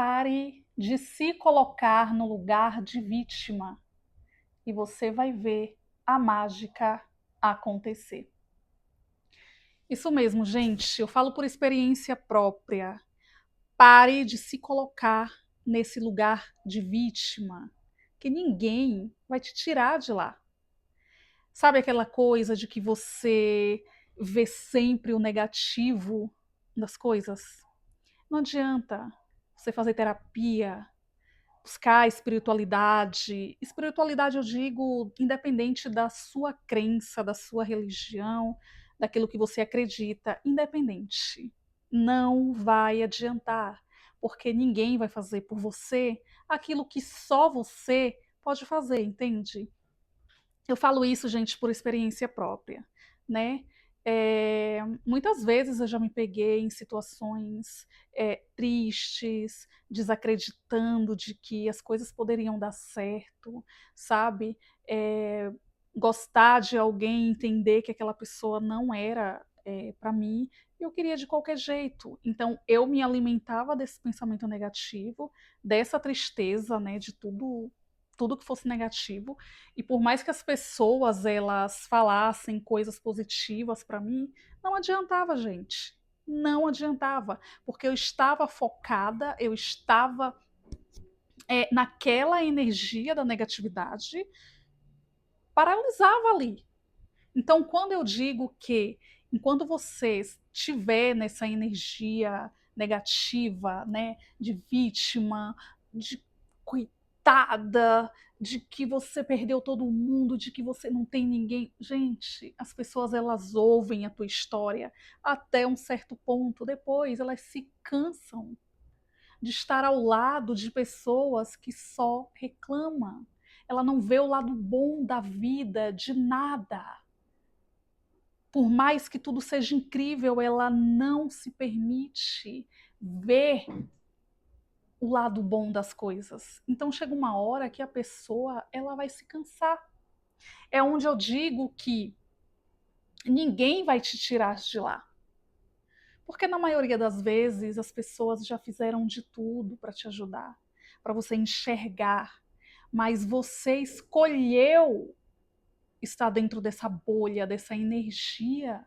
Pare de se colocar no lugar de vítima e você vai ver a mágica acontecer. Isso mesmo, gente, eu falo por experiência própria. Pare de se colocar nesse lugar de vítima, que ninguém vai te tirar de lá. Sabe aquela coisa de que você vê sempre o negativo das coisas? Não adianta você fazer terapia, buscar espiritualidade. Espiritualidade, eu digo, independente da sua crença, da sua religião, daquilo que você acredita, independente. Não vai adiantar, porque ninguém vai fazer por você aquilo que só você pode fazer, entende? Eu falo isso, gente, por experiência própria, né? Muitas vezes eu já me peguei em situações tristes, desacreditando de que as coisas poderiam dar certo, sabe? É, Gostar de alguém, entender que aquela pessoa não era para mim, eu queria de qualquer jeito. Então eu me alimentava desse pensamento negativo, dessa tristeza, né? De tudo que fosse negativo, e por mais que as pessoas elas falassem coisas positivas para mim, não adiantava, gente. Não adiantava, porque eu estava focada, eu estava naquela energia da negatividade, paralisava ali. Então, quando eu digo que enquanto você estiver nessa energia negativa, né, de vítima, de coitada, de que você perdeu todo mundo, de que você não tem ninguém, gente, as pessoas elas ouvem a tua história até um certo ponto, depois elas se cansam de estar ao lado de pessoas que só reclamam. Ela não vê o lado bom da vida, de nada. Por mais que tudo seja incrível, ela não se permite ver o lado bom das coisas. Então chega uma hora que a pessoa ela vai se cansar. É onde eu digo que ninguém vai te tirar de lá. Porque na maioria das vezes as pessoas já fizeram de tudo para te ajudar, para você enxergar, mas você escolheu estar dentro dessa bolha, dessa energia.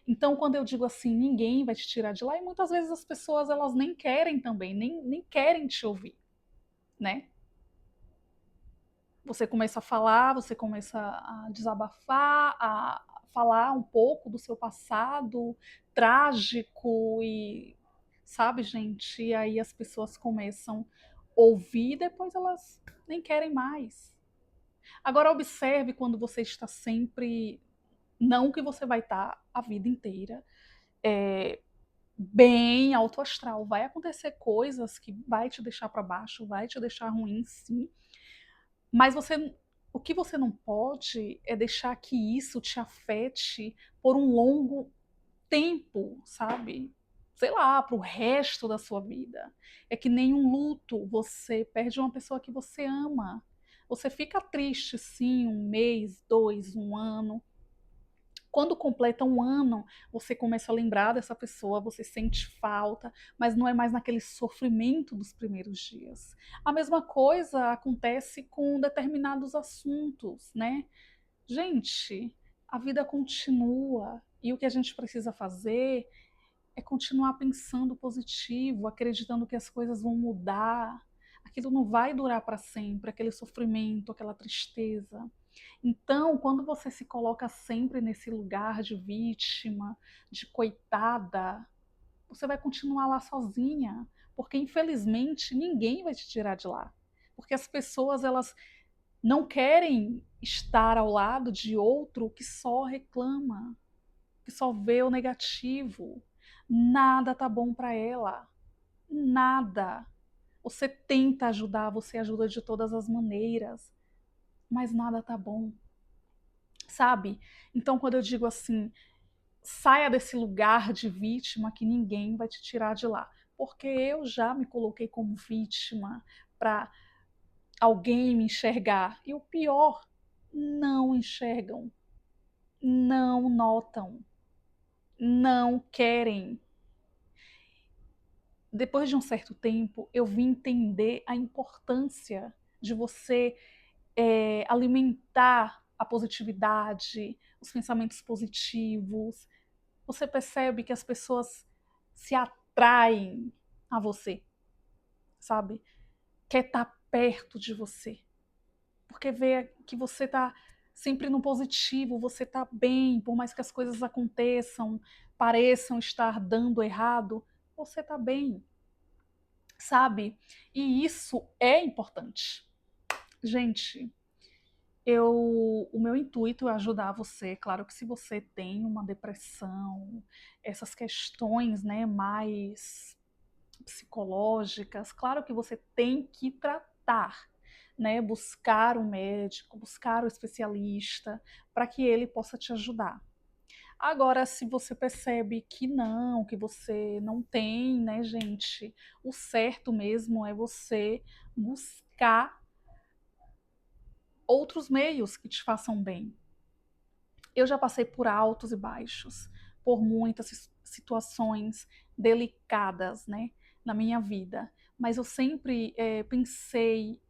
Então, quando eu digo assim, ninguém vai te tirar de lá, e muitas vezes as pessoas elas nem querem também, nem querem te ouvir, né? Você começa a falar, você começa a desabafar, a falar um pouco do seu passado trágico e, sabe, gente? E aí as pessoas começam a ouvir, e depois elas nem querem mais. Agora observe quando você está sempre, não que você vai estar a vida inteira, é, bem alto astral. Vai acontecer coisas que vai te deixar para baixo, vai te deixar ruim, sim. Mas o que você não pode é deixar que isso te afete por um longo tempo, sabe? Sei lá, para o resto da sua vida. É que nem um luto, você perde uma pessoa que você ama. Você fica triste, sim, um mês, dois, um ano. Quando completa um ano, você começa a lembrar dessa pessoa, você sente falta, mas não é mais naquele sofrimento dos primeiros dias. A mesma coisa acontece com determinados assuntos, né? Gente, a vida continua e o que a gente precisa fazer é continuar pensando positivo, acreditando que as coisas vão mudar. Aquilo não vai durar para sempre, aquele sofrimento, aquela tristeza. Então, quando você se coloca sempre nesse lugar de vítima, de coitada, você vai continuar lá sozinha, porque infelizmente ninguém vai te tirar de lá. Porque as pessoas elas não querem estar ao lado de outro que só reclama, que só vê o negativo. Nada tá bom para ela. Nada. Você tenta ajudar, você ajuda de todas as maneiras, mas nada tá bom, sabe? Então, quando eu digo assim, saia desse lugar de vítima que ninguém vai te tirar de lá, porque eu já me coloquei como vítima para alguém me enxergar. E o pior, não enxergam, não notam, não querem. depois de um certo tempo, eu vim entender a importância de você alimentar a positividade, os pensamentos positivos. Você percebe que as pessoas se atraem a você, sabe? Quer estar perto de você, porque vê que você está sempre no positivo, você está bem, por mais que as coisas aconteçam, pareçam estar dando errado, você está bem, sabe? E isso é importante. Gente, o meu intuito é ajudar você. Claro que se você tem uma depressão, essas questões, né, mais psicológicas, claro que você tem que tratar, né, buscar um médico, buscar um especialista para que ele possa te ajudar. Agora, se você percebe que você não tem, né, gente, o certo mesmo é você buscar outros meios que te façam bem. Eu já passei por altos e baixos, por muitas situações delicadas, né, na minha vida, mas eu sempre pensei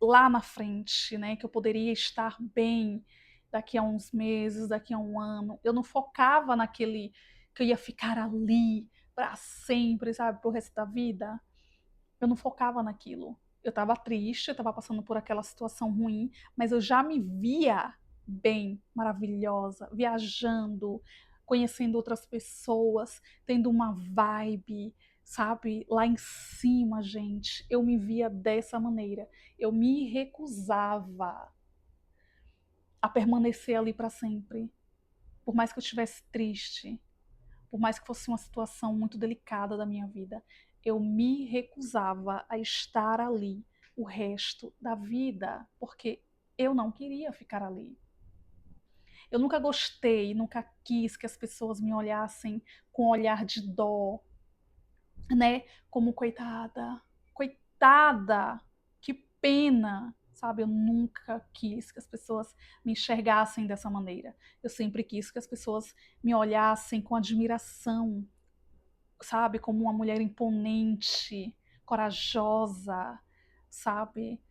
lá na frente, né, que eu poderia estar bem daqui a uns meses, daqui a um ano. Eu não focava naquele que eu ia ficar ali para sempre, sabe, pro resto da vida. Eu não focava naquilo. Eu estava triste, eu estava passando por aquela situação ruim, mas eu já me via bem, maravilhosa, viajando, conhecendo outras pessoas, tendo uma vibe, sabe, lá em cima, gente. Eu me via dessa maneira. Eu me recusava a permanecer ali para sempre, por mais que eu estivesse triste, por mais que fosse uma situação muito delicada da minha vida, eu me recusava a estar ali o resto da vida, porque eu não queria ficar ali. Eu nunca gostei, nunca quis que as pessoas me olhassem com um olhar de dó, né? Como coitada, coitada, que pena, sabe? Eu nunca quis que as pessoas me enxergassem dessa maneira. Eu sempre quis que as pessoas me olhassem com admiração, sabe, como uma mulher imponente, corajosa, sabe,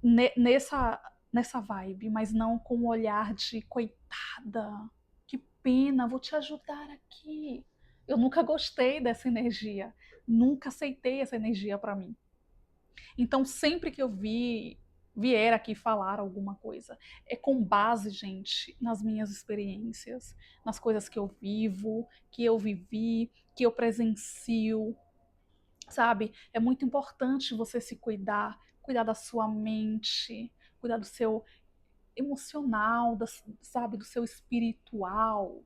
nessa vibe, mas não com o olhar de coitada, que pena, vou te ajudar aqui. Eu nunca gostei dessa energia, nunca aceitei essa energia para mim. Então, sempre que eu vier aqui falar alguma coisa, é com base, gente, nas minhas experiências, nas coisas que eu vivo, que eu vivi, que eu presencio, sabe? É muito importante você se cuidar, cuidar da sua mente, cuidar do seu emocional, sabe, do seu espiritual,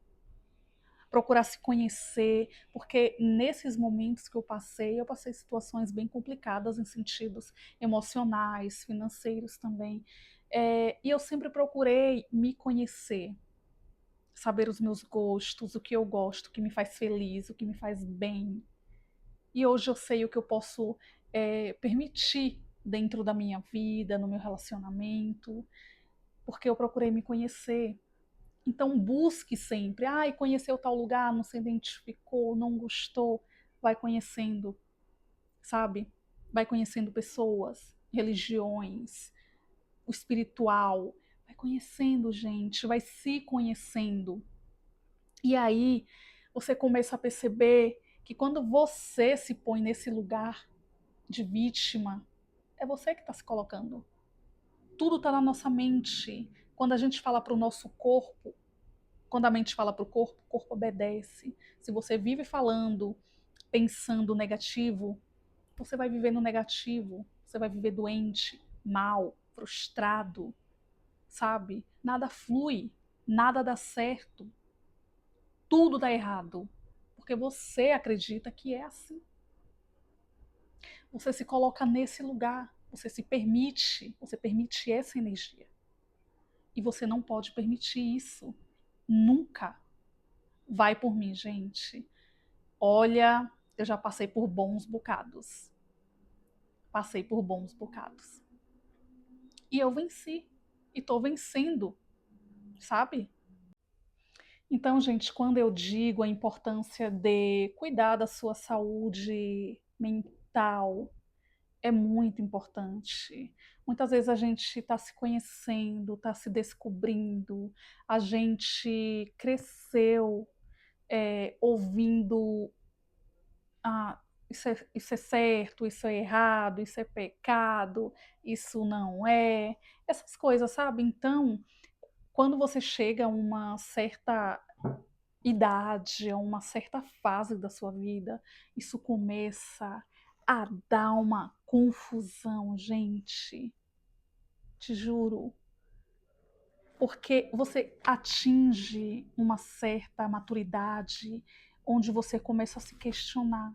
procurar se conhecer, porque nesses momentos que eu passei situações bem complicadas em sentidos emocionais, financeiros também. E eu sempre procurei me conhecer, saber os meus gostos, o que eu gosto, o que me faz feliz, o que me faz bem. E hoje eu sei o que eu posso permitir dentro da minha vida, no meu relacionamento, porque eu procurei me conhecer. Então busque sempre, conheceu tal lugar, não se identificou, não gostou, vai conhecendo, sabe? Vai conhecendo pessoas, religiões, o espiritual, vai conhecendo gente, vai se conhecendo. E aí você começa a perceber que quando você se põe nesse lugar de vítima, é você que está se colocando. Tudo está na nossa mente. Quando a gente fala para o nosso corpo, quando a mente fala para o corpo obedece. Se você vive falando, pensando negativo, você vai viver no negativo. Você vai viver doente, mal, frustrado, sabe? Nada flui, nada dá certo, tudo dá errado, porque você acredita que é assim. Você se coloca nesse lugar, você permite essa energia. E você não pode permitir isso. Nunca. Vai por mim, gente. Olha, eu já passei por bons bocados. Passei por bons bocados. E eu venci. E tô vencendo, sabe? Então, gente, quando eu digo a importância de cuidar da sua saúde mental, é muito importante. Muitas vezes a gente está se conhecendo, está se descobrindo, a gente cresceu ouvindo isso é certo, isso é errado, isso é pecado, isso não é, essas coisas, sabe? Então, quando você chega a uma certa idade, a uma certa fase da sua vida, isso começa a dar uma confusão, gente, te juro, porque você atinge uma certa maturidade onde você começa a se questionar.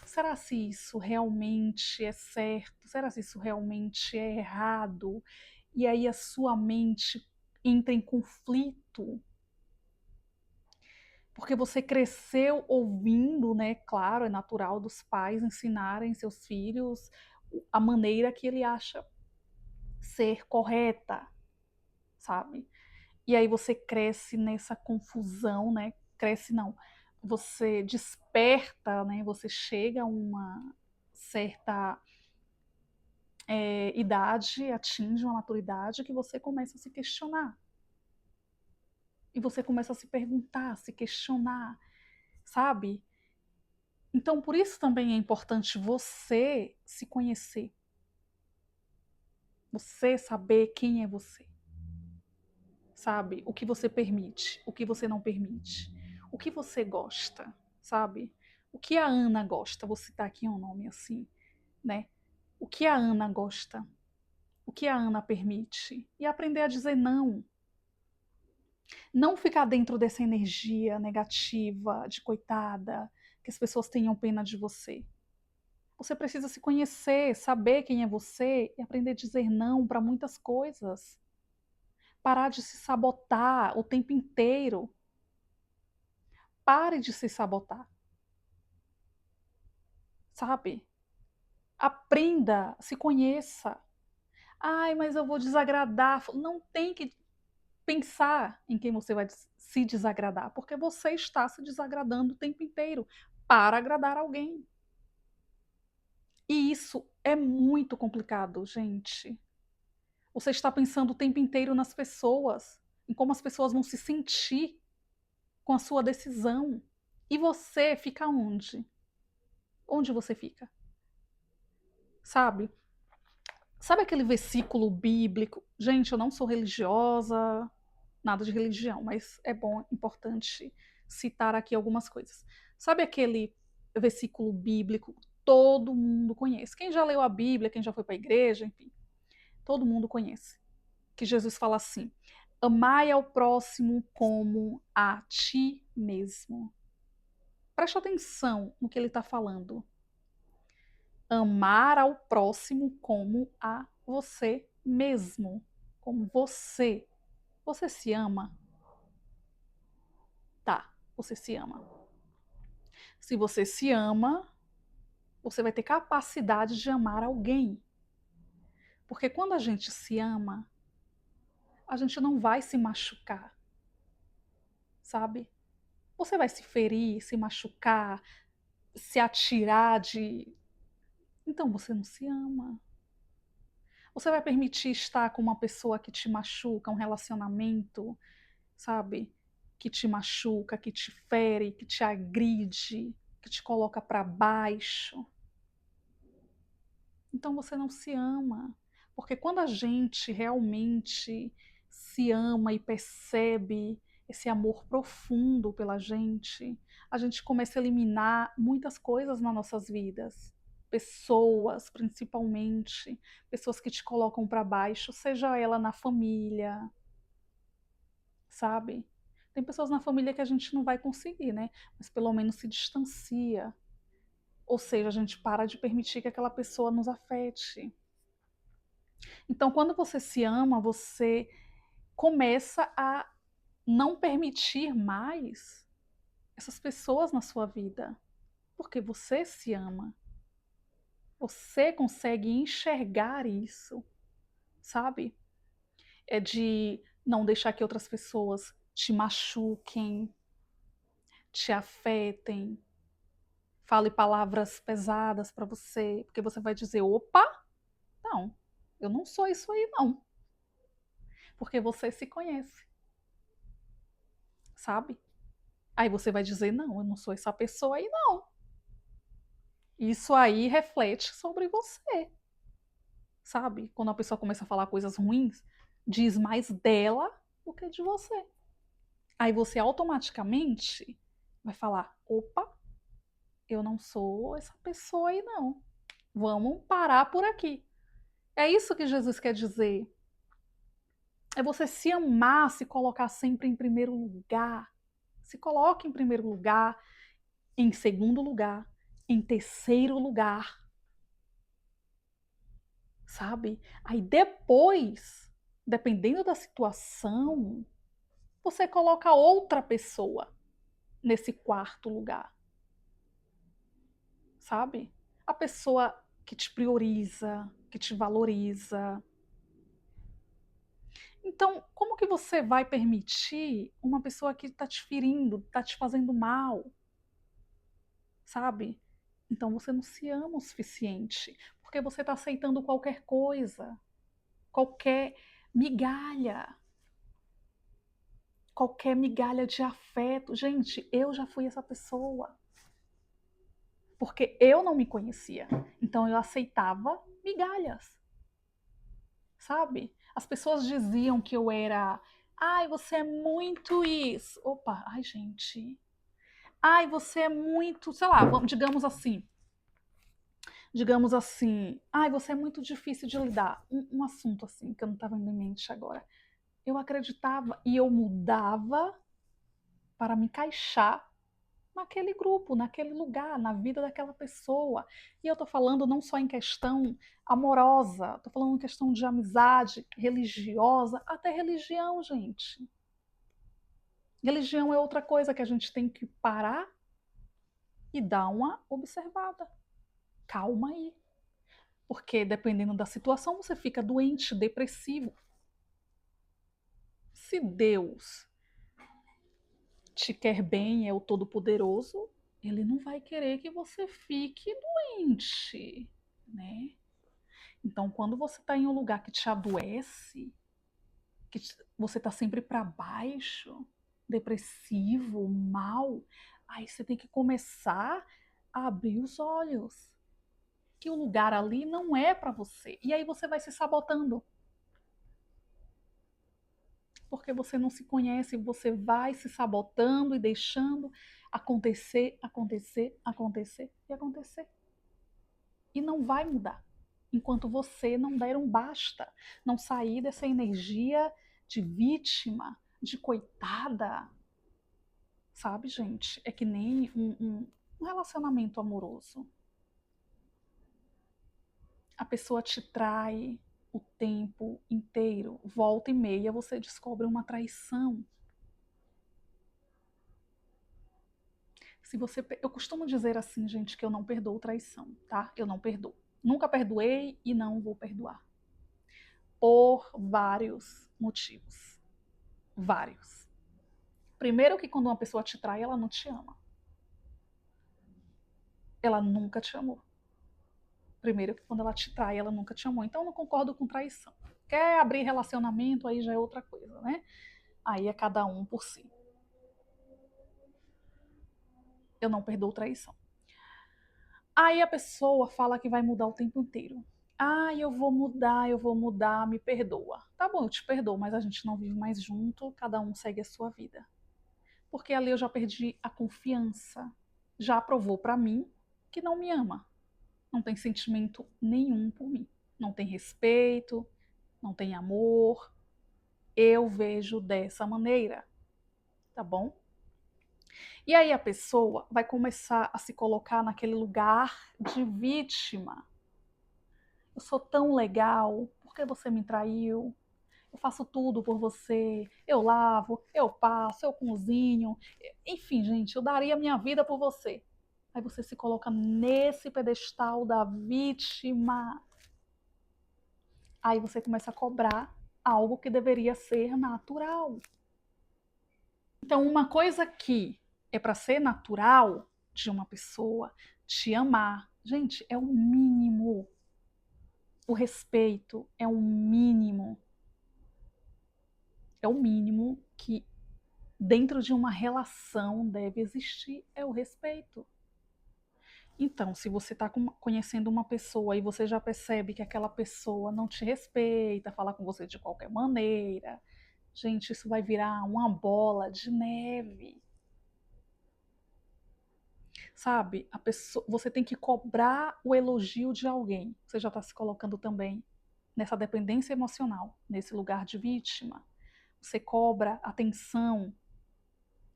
Será se isso realmente é certo? Será se isso realmente é errado? E aí a sua mente entra em conflito, porque você cresceu ouvindo, né? Claro, é natural dos pais ensinarem seus filhos a maneira que ele acha ser correta, sabe? E aí você cresce nessa confusão, né? Cresce não, você desperta, né? Você chega a uma certa idade, atinge uma maturidade que você começa a se questionar. E você começa a se perguntar, a se questionar, sabe? Então, por isso também é importante você se conhecer, você saber quem é você, sabe? O que você permite, o que você não permite, o que você gosta, sabe? O que a Ana gosta, vou citar aqui um nome assim, né? O que a Ana gosta, o que a Ana permite, e aprender a dizer não. Não ficar dentro dessa energia negativa, de coitada, que as pessoas tenham pena de você. Você precisa se conhecer, saber quem é você e aprender a dizer não para muitas coisas. Parar de se sabotar o tempo inteiro. Pare de se sabotar, sabe? Aprenda, se conheça. Ai, mas eu vou desagradar. Não tem que pensar em quem você vai se desagradar, porque você está se desagradando o tempo inteiro para agradar alguém. E isso é muito complicado, gente. Você está pensando o tempo inteiro nas pessoas, em como as pessoas vão se sentir com a sua decisão. E você fica onde? Onde você fica? Sabe? Sabe aquele versículo bíblico? Gente, eu não sou religiosa, nada de religião, mas é bom, importante citar aqui algumas coisas. Sabe aquele versículo bíblico que todo mundo conhece? Quem já leu a Bíblia, quem já foi para a igreja, enfim, todo mundo conhece. Que Jesus fala assim: amai ao próximo como a ti mesmo. Preste atenção no que ele está falando. Amar ao próximo como a você mesmo. Como você. Você se ama? Tá, você se ama. Se você se ama, você vai ter capacidade de amar alguém. Porque quando a gente se ama, a gente não vai se machucar, sabe? Você vai se ferir, se machucar, se atirar de. Então você não se ama. Você vai permitir estar com uma pessoa que te machuca, um relacionamento, sabe? Que te machuca, que te fere, que te agride, que te coloca para baixo. Então você não se ama. Porque quando a gente realmente se ama e percebe esse amor profundo pela gente, a gente começa a eliminar muitas coisas nas nossas vidas. Pessoas, principalmente, pessoas que te colocam para baixo, seja ela na família, sabe? Tem pessoas na família que a gente não vai conseguir, né? Mas pelo menos se distancia. Ou seja, a gente para de permitir que aquela pessoa nos afete. Então, quando você se ama, você começa a não permitir mais essas pessoas na sua vida, porque você se ama. Você consegue enxergar isso, sabe? É de não deixar que outras pessoas te machuquem, te afetem, fale palavras pesadas para você, porque você vai dizer: opa, não, eu não sou isso aí, não. Porque você se conhece, sabe? Aí você vai dizer: não, eu não sou essa pessoa aí, não. Isso aí reflete sobre você, sabe? Quando a pessoa começa a falar coisas ruins, diz mais dela do que de você. Aí você automaticamente vai falar: opa, eu não sou essa pessoa aí, não. Vamos parar por aqui. É isso que Jesus quer dizer. É você se amar, se colocar sempre em primeiro lugar. Se coloque em primeiro lugar, em segundo lugar, em terceiro lugar, sabe? Aí depois, dependendo da situação, você coloca outra pessoa nesse quarto lugar, sabe? A pessoa que te prioriza, que te valoriza. Então, como que você vai permitir uma pessoa que está te ferindo, está te fazendo mal, sabe? Então você não se ama o suficiente, porque você está aceitando qualquer coisa, qualquer migalha, qualquer migalha de afeto. Gente, eu já fui essa pessoa, porque eu não me conhecia, então eu aceitava migalhas, sabe? As pessoas diziam que eu era, ai, você é muito isso. Opa, ai, gente. Ai, você é muito, sei lá, vamos, digamos assim, ai, você é muito difícil de lidar. Um assunto assim, que eu não estava em mente agora. Eu acreditava e eu mudava para me encaixar naquele grupo, naquele lugar, na vida daquela pessoa. E eu estou falando não só em questão amorosa, estou falando em questão de amizade, religiosa, até religião, gente. Religião é outra coisa que a gente tem que parar e dar uma observada. Calma aí. Porque dependendo da situação, você fica doente, depressivo. Se Deus te quer bem, é o Todo-Poderoso, ele não vai querer que você fique doente, né? Então, quando você está em um lugar que te adoece, você está sempre para baixo, depressivo, mal, aí você tem que começar a abrir os olhos, que o lugar ali não é para você. E aí você vai se sabotando, porque você não se conhece, você vai se sabotando e deixando acontecer, acontecer, acontecer e acontecer. E não vai mudar enquanto você não der um basta, não sair dessa energia de vítima, de coitada. Sabe, gente? É que nem um relacionamento amoroso. A pessoa te trai o tempo inteiro, volta e meia você descobre uma traição. Se você, eu costumo dizer assim, gente, que eu não perdoo traição, tá? Eu não perdoo. Nunca perdoei e não vou perdoar. Por vários motivos. Vários. Primeiro que quando uma pessoa te trai, ela não te ama. Ela nunca te amou. Primeiro que quando ela te trai, ela nunca te amou. Então eu não concordo com traição. Quer abrir relacionamento, aí já é outra coisa, né? Aí é cada um por si. Eu não perdoo traição. Aí a pessoa fala que vai mudar o tempo inteiro. Ah, eu vou mudar, me perdoa. Tá bom, eu te perdoo, mas a gente não vive mais junto, cada um segue a sua vida. Porque ali eu já perdi a confiança. Já provou para mim que não me ama. Não tem sentimento nenhum por mim. Não tem respeito, não tem amor. Eu vejo dessa maneira, tá bom? E aí a pessoa vai começar a se colocar naquele lugar de vítima. Eu sou tão legal, por que você me traiu? Eu faço tudo por você, eu lavo, eu passo, eu cozinho. Enfim, gente, eu daria minha vida por você. Aí você se coloca nesse pedestal da vítima. Aí você começa a cobrar algo que deveria ser natural. Então, uma coisa que é para ser natural de uma pessoa, te amar, gente, é o mínimo. O respeito é o mínimo. É o mínimo que dentro de uma relação deve existir, é o respeito. Então, se você está conhecendo uma pessoa e você já percebe que aquela pessoa não te respeita, fala com você de qualquer maneira, gente, isso vai virar uma bola de neve. Sabe? A pessoa, você tem que cobrar o elogio de alguém. Você já está se colocando também nessa dependência emocional, nesse lugar de vítima. Você cobra atenção,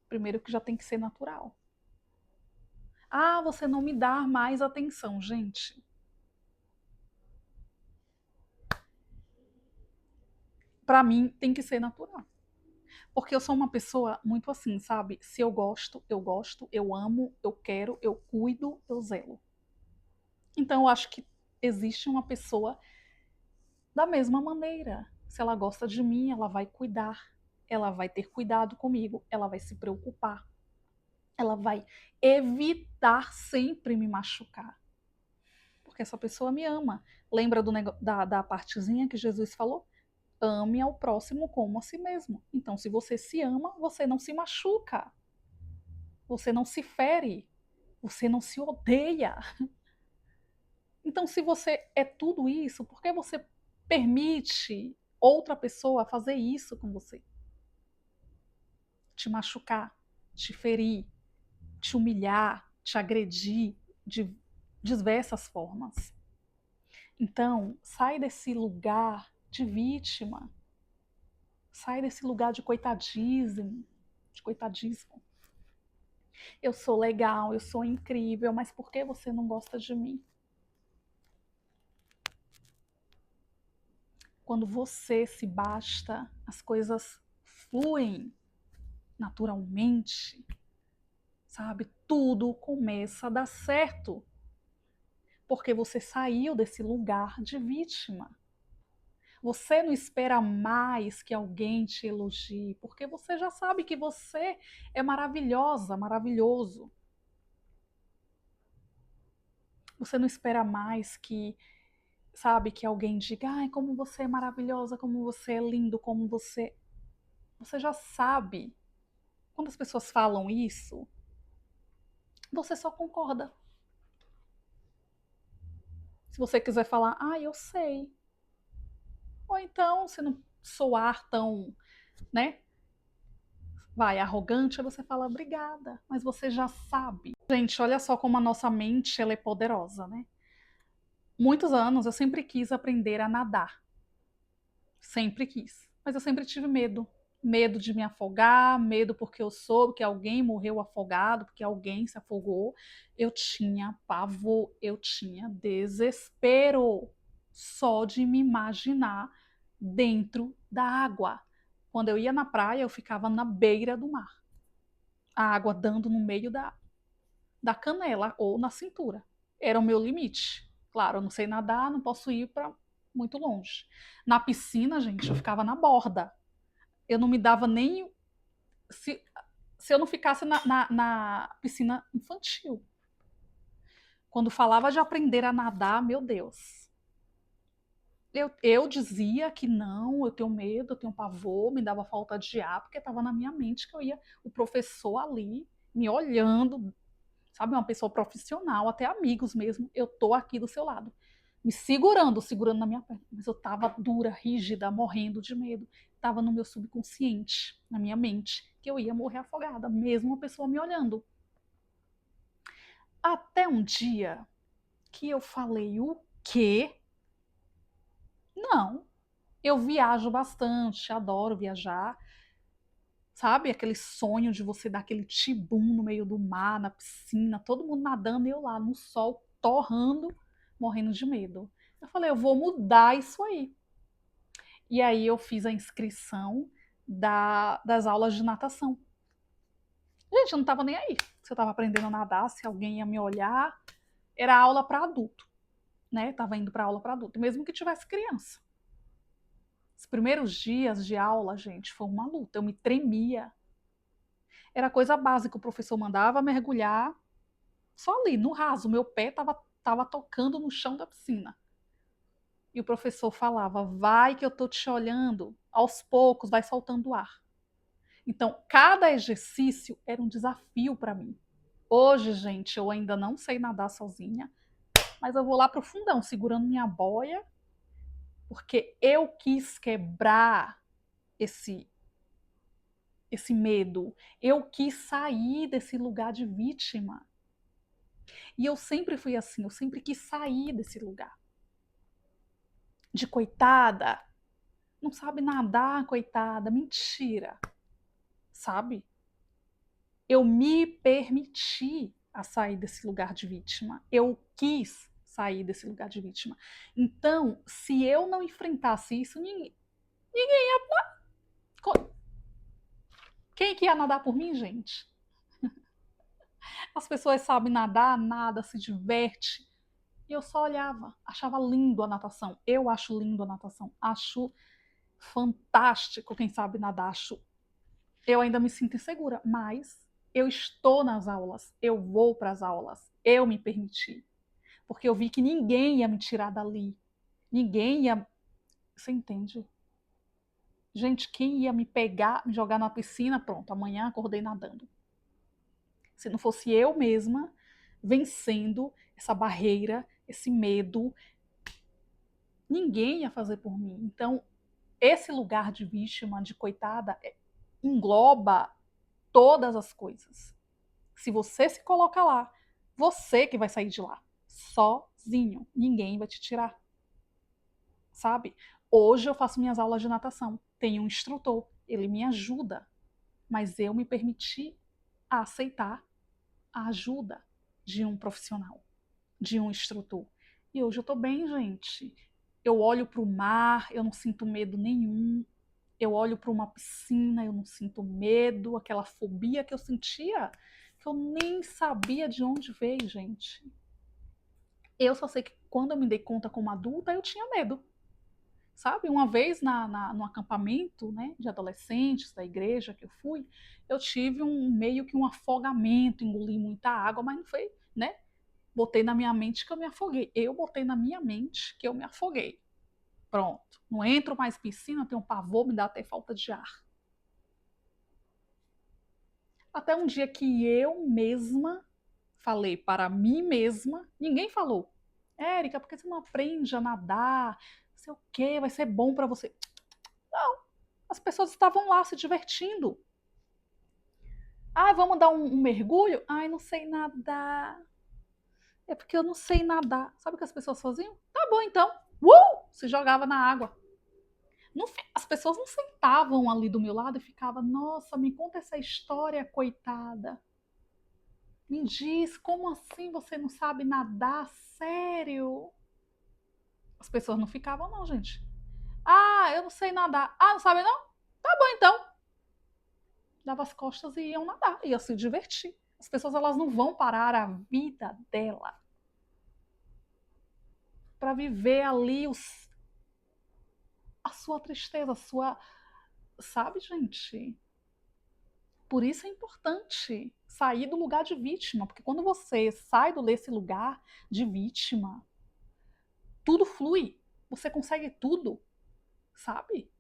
primeiro que já tem que ser natural. Ah, você não me dá mais atenção, gente. Para mim tem que ser natural. Porque eu sou uma pessoa muito assim, sabe? Se eu gosto, eu amo, eu quero, eu cuido, eu zelo. Então eu acho que existe uma pessoa da mesma maneira. Se ela gosta de mim, ela vai cuidar, ela vai ter cuidado comigo, ela vai se preocupar, ela vai evitar sempre me machucar. Porque essa pessoa me ama. Lembra da partezinha que Jesus falou? Ame ao próximo como a si mesmo. Então, se você se ama, você não se machuca, você não se fere, você não se odeia. Então, se você é tudo isso, por que você permite outra pessoa fazer isso com você? Te machucar, te ferir, te humilhar, te agredir de diversas formas. Então, sai desse lugar de vítima, sai desse lugar de coitadismo, de coitadismo. Eu sou legal, eu sou incrível, mas por que você não gosta de mim? Quando você se basta, as coisas fluem naturalmente, sabe? Tudo começa a dar certo, porque você saiu desse lugar de vítima. Você não espera mais que alguém te elogie, porque você já sabe que você é maravilhosa, maravilhoso. Você não espera mais que, sabe, que alguém diga, ai, como você é maravilhosa, como você é lindo, como você. Você já sabe. Quando as pessoas falam isso, você só concorda. Se você quiser falar, ah, eu sei. Ou então, se não soar tão, né, vai, arrogante, aí você fala obrigada, mas você já sabe. Gente, olha só como a nossa mente ela é poderosa, né? Muitos anos eu sempre quis aprender a nadar. Sempre quis. Mas eu sempre tive medo. Medo de me afogar, medo porque eu soube que alguém morreu afogado, porque alguém se afogou. Eu tinha pavor, eu tinha desespero só de me imaginar dentro da água. Quando eu ia na praia, eu ficava na beira do mar. A água dando no meio da canela ou na cintura. Era o meu limite. Claro, eu não sei nadar, não posso ir para muito longe. Na piscina, gente, eu ficava na borda. Eu não me dava nem. Se, se eu não ficasse na piscina infantil. Quando falava de aprender a nadar, meu Deus. Eu dizia que não, eu tenho medo, eu tenho pavor, me dava falta de ar, porque estava na minha mente que eu ia, o professor ali, me olhando, sabe, uma pessoa profissional, até amigos mesmo, eu tô aqui do seu lado, me segurando, segurando na minha perna, mas eu tava dura, rígida, morrendo de medo, tava no meu subconsciente, na minha mente, que eu ia morrer afogada, mesmo uma pessoa me olhando. Até um dia que eu falei, o quê? Não, eu viajo bastante, adoro viajar, sabe? Aquele sonho de você dar aquele tibum no meio do mar, na piscina, todo mundo nadando e eu lá no sol, torrando, morrendo de medo. Eu falei, eu vou mudar isso aí. E aí eu fiz a inscrição das aulas de natação. Gente, eu não estava nem aí. Se eu estava aprendendo a nadar, se alguém ia me olhar, era aula para adulto, né? Tava indo para aula para adulto, mesmo que tivesse criança. Os primeiros dias de aula, gente, foi uma luta. Eu me tremia. Era coisa básica, o professor mandava mergulhar só ali, no raso, meu pé estava tocando no chão da piscina. E o professor falava: vai que eu estou te olhando, aos poucos vai soltando ar. Então, cada exercício era um desafio para mim. Hoje, gente, eu ainda não sei nadar sozinha, mas eu vou lá pro fundão, segurando minha boia, porque eu quis quebrar esse esse medo. Eu quis sair desse lugar de vítima. E eu sempre fui assim, eu sempre quis sair desse lugar de coitada. Não sabe nadar, coitada. Mentira, sabe? Eu me permiti a sair desse lugar de vítima. Eu quis sair desse lugar de vítima. Então, se eu não enfrentasse isso, ninguém ia. Quem que ia nadar por mim, gente? As pessoas sabem nadar, nada, se diverte. E eu só olhava, achava lindo a natação. Eu acho lindo a natação. Acho fantástico quem sabe nadar. Eu ainda me sinto insegura, mas eu estou nas aulas, eu vou para as aulas, eu me permiti. Porque eu vi que ninguém ia me tirar dali. Ninguém ia. Você entende? Gente, quem ia me pegar, me jogar na piscina, pronto, amanhã acordei nadando. Se não fosse eu mesma vencendo essa barreira, esse medo, ninguém ia fazer por mim. Então, esse lugar de vítima, de coitada, engloba todas as coisas. Se você se coloca lá, você que vai sair de lá, sozinho. Ninguém vai te tirar, sabe? Hoje eu faço minhas aulas de natação. Tenho um instrutor, ele me ajuda, mas eu me permiti aceitar a ajuda de um profissional, de um instrutor. E hoje eu tô bem, gente. Eu olho para o mar, eu não sinto medo nenhum. Eu olho para uma piscina, eu não sinto medo, aquela fobia que eu sentia, que eu nem sabia de onde veio, gente. Eu só sei que quando eu me dei conta como adulta, eu tinha medo. Sabe, uma vez no acampamento, né, de adolescentes da igreja que eu fui, eu tive meio que um afogamento, engoli muita água, mas não foi, né? Botei na minha mente que eu me afoguei. Eu botei na minha mente que eu me afoguei. Pronto. Não entro mais em piscina, tenho pavor, me dá até falta de ar. Até um dia que eu mesma falei para mim mesma, ninguém falou. Érica, por que você não aprende a nadar? Não sei o quê, vai ser bom para você. Não, as pessoas estavam lá se divertindo. Ah, vamos dar um mergulho? Ai, não sei nadar. É porque eu não sei nadar. Sabe o que as pessoas faziam? Tá bom, então. Se jogava na água. Não, as pessoas não sentavam ali do meu lado e ficavam, nossa, me conta essa história, coitada. Me diz, como assim você não sabe nadar? Sério? As pessoas não ficavam, não, gente. Ah, eu não sei nadar. Ah, não sabe não? Tá bom, então. Dava as costas e iam nadar, iam se divertir. As pessoas elas não vão parar a vida dela para viver ali a sua tristeza, a sua. Sabe, gente? Por isso é importante sair do lugar de vítima, porque quando você sai desse lugar de vítima, tudo flui, você consegue tudo, sabe?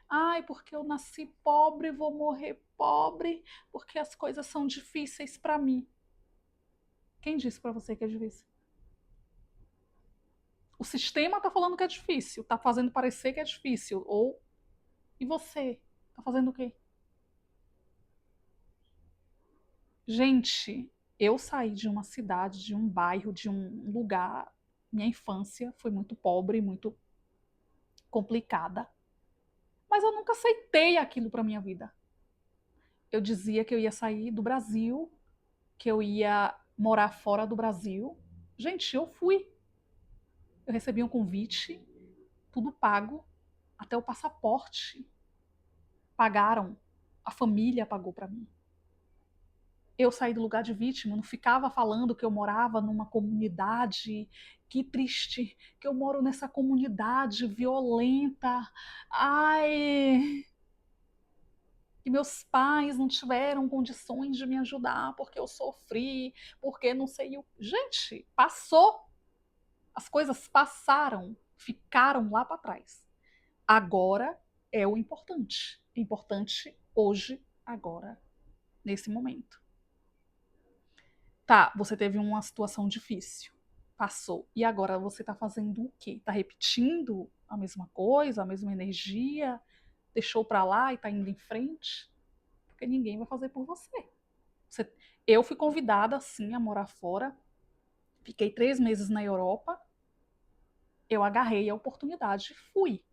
Ai, porque eu nasci pobre, vou morrer pobre, porque as coisas são difíceis para mim. Quem disse para você que é difícil? O sistema está falando que é difícil, está fazendo parecer que é difícil. Ou e você? Está fazendo o quê? Gente, eu saí de uma cidade, de um bairro, de um lugar. Minha infância foi muito pobre, muito complicada. Mas eu nunca aceitei aquilo para minha vida. Eu dizia que eu ia sair do Brasil, que eu ia morar fora do Brasil. Gente, eu fui. Eu recebi um convite, tudo pago, até o passaporte. Pagaram. A família pagou para mim. Eu saí do lugar de vítima, não ficava falando que eu morava numa comunidade, que triste, que eu moro nessa comunidade violenta. Ai, que meus pais não tiveram condições de me ajudar porque eu sofri, porque não sei o. Gente, passou. As coisas passaram, ficaram lá para trás. Agora é o importante. Importante hoje, agora, nesse momento. Tá, você teve uma situação difícil. Passou. E agora você tá fazendo o quê? Tá repetindo a mesma coisa, a mesma energia? Deixou para lá e tá indo em frente? Porque ninguém vai fazer por você. Você- Eu fui convidada, sim, a morar fora. Fiquei 3 meses na Europa. Eu agarrei a oportunidade e fui.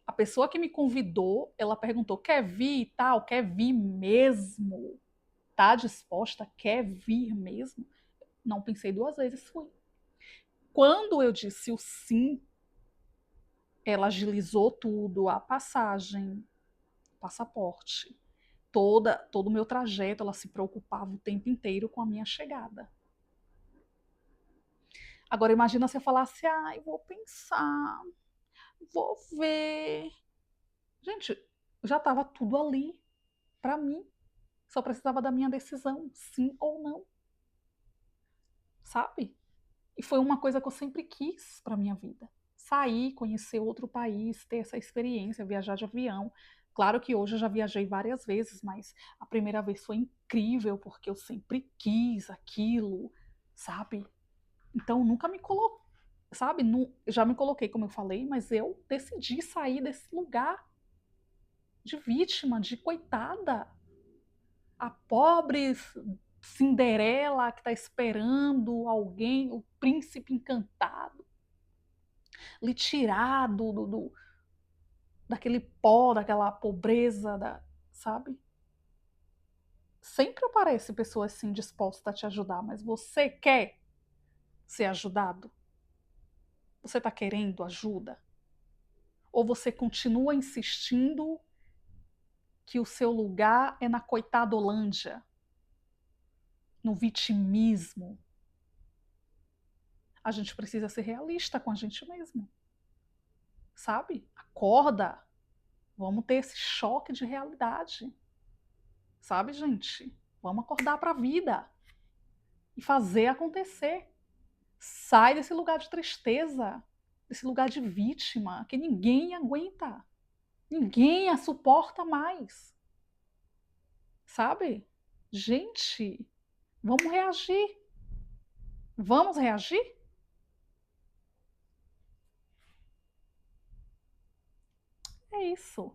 A pessoa que me convidou, ela perguntou: quer vir e tal? Quer vir mesmo? Tá disposta? Quer vir mesmo? Não pensei 2 vezes, fui. Quando eu disse o sim, ela agilizou tudo, a passagem, passaporte, todo o meu trajeto, ela se preocupava o tempo inteiro com a minha chegada. Agora imagina se eu falasse, ai, vou pensar, vou ver. Gente, já estava tudo ali para mim. Só precisava da minha decisão, sim ou não, sabe? E foi uma coisa que eu sempre quis para minha vida. Sair, conhecer outro país, ter essa experiência, viajar de avião. Claro que hoje eu já viajei várias vezes, mas a primeira vez foi incrível porque eu sempre quis aquilo, sabe? Então nunca me coloquei, sabe? Já me coloquei, como eu falei, mas eu decidi sair desse lugar de vítima, de coitada, a pobre Cinderela que está esperando alguém, o príncipe encantado, lhe tirar daquele pó, daquela pobreza, sabe? Sempre aparece pessoas assim dispostas a te ajudar, mas você quer ser ajudado? Você está querendo ajuda? Ou você continua insistindo que o seu lugar é na coitadolândia, no vitimismo? A gente precisa ser realista com a gente mesmo, sabe? Acorda, vamos ter esse choque de realidade, sabe, gente? Vamos acordar para a vida e fazer acontecer. Sai desse lugar de tristeza, desse lugar de vítima, que ninguém aguenta, ninguém a suporta mais, sabe? Gente, vamos reagir. Vamos reagir? É isso.